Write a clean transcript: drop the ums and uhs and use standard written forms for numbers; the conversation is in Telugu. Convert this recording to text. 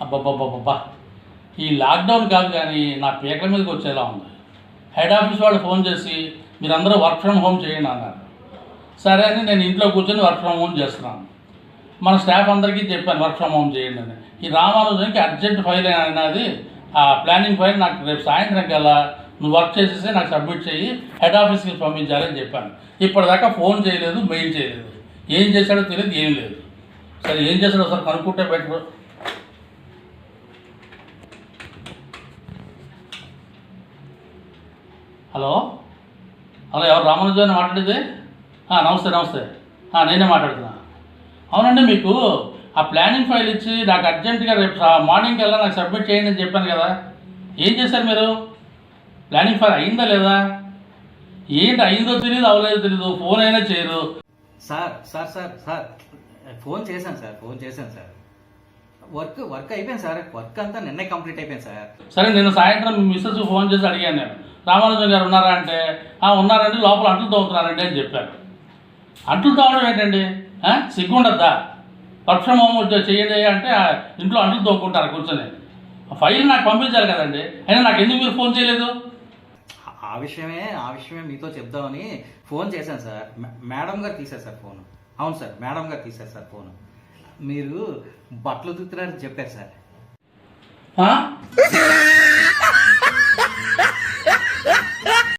అబ్బబ్బబ్బబ్బా, ఈ లాక్డౌన్ కాదు కానీ నా పీకల మీదకి వచ్చేలా ఉంది. హెడ్ ఆఫీస్ వాళ్ళు ఫోన్ చేసి మీరందరూ వర్క్ ఫ్రమ్ హోమ్ చేయండి అన్నారు. సరే అని నేను ఇంట్లో కూర్చొని వర్క్ ఫ్రమ్ హోమ్ చేస్తున్నాను. మన స్టాఫ్ అందరికీ చెప్పాను వర్క్ ఫ్రమ్ హోమ్ చేయండి అని. ఈ రామానుజన్కి అర్జెంట్ ఫైల్ అనేది ఆ ప్లానింగ్ ఫైల్ నాకు రేపు సాయంత్రం కల్లా నువ్వు వర్క్ చేసేసి నాకు సబ్మిట్ చేయి, హెడ్ ఆఫీస్కి పంపించాలని చెప్పాను. ఇప్పటిదాకా ఫోన్ చేయలేదు, మెయిల్ చేయలేదు. ఏం చేశాడో తెలియదు, ఏం లేదు. సరే ఏం చేశాడో ఒకసారి కనుక్కుంటే బెటర్. హలో హలో, ఎవరు రామానుజన్ అని మాట్లాడేది? నమస్తే నమస్తే, నేనే మాట్లాడుతున్నా. అవునండి, మీకు ఆ ప్లానింగ్ ఫైల్ ఇచ్చి నాకు అర్జెంటుగా రేపు మార్నింగ్ కల్లా నాకు సబ్మిట్ చేయండి అని చెప్పాను కదా, ఏం చేశారు మీరు? ప్లానింగ్ ఫైల్ అయిందా లేదా? ఏంటి అయిందో తెలియదు, అవలేదో తెలీదు, ఫోన్ అయినా చేయరు. Sir sir sir sir phone చేశాను సార్ వర్క్ అయిపోయింది సార్. వర్క్ అంతా నిన్నే కంప్లీట్ అయిపోయింది సార్. సరే, నిన్న సాయంత్రం మీ మిస్సెస్ ఫోన్ చేసి అడిగాను నేను, రామానుజన్ గారు ఉన్నారా అంటే ఉన్నారండి, లోపల అంట్లు తోముతున్నారండి అని చెప్పారు. అంట్లు తోమడం ఏంటండి? సిగ్గుండద్దా? వర్క్ ఫ్రమ్ హోమ్ చేయండి అంటే ఇంట్లో అంట్లు తోముకుంటారు కూర్చొని. ఫైల్ నాకు పంపించాలి కదండి, అయినా నాకు ఎందుకు మీరు ఫోన్ చేయలేదు? ఆ విషయమే మీతో చెప్దామని ఫోన్ చేశాను సార్. మేడం గారు తీశారు సార్ ఫోన్. అవును సార్, మేడం గారు తీశారు సార్ ఫోన్. మీరు బట్టలు ఉతుకుతున్నారని చెప్పారు సార్.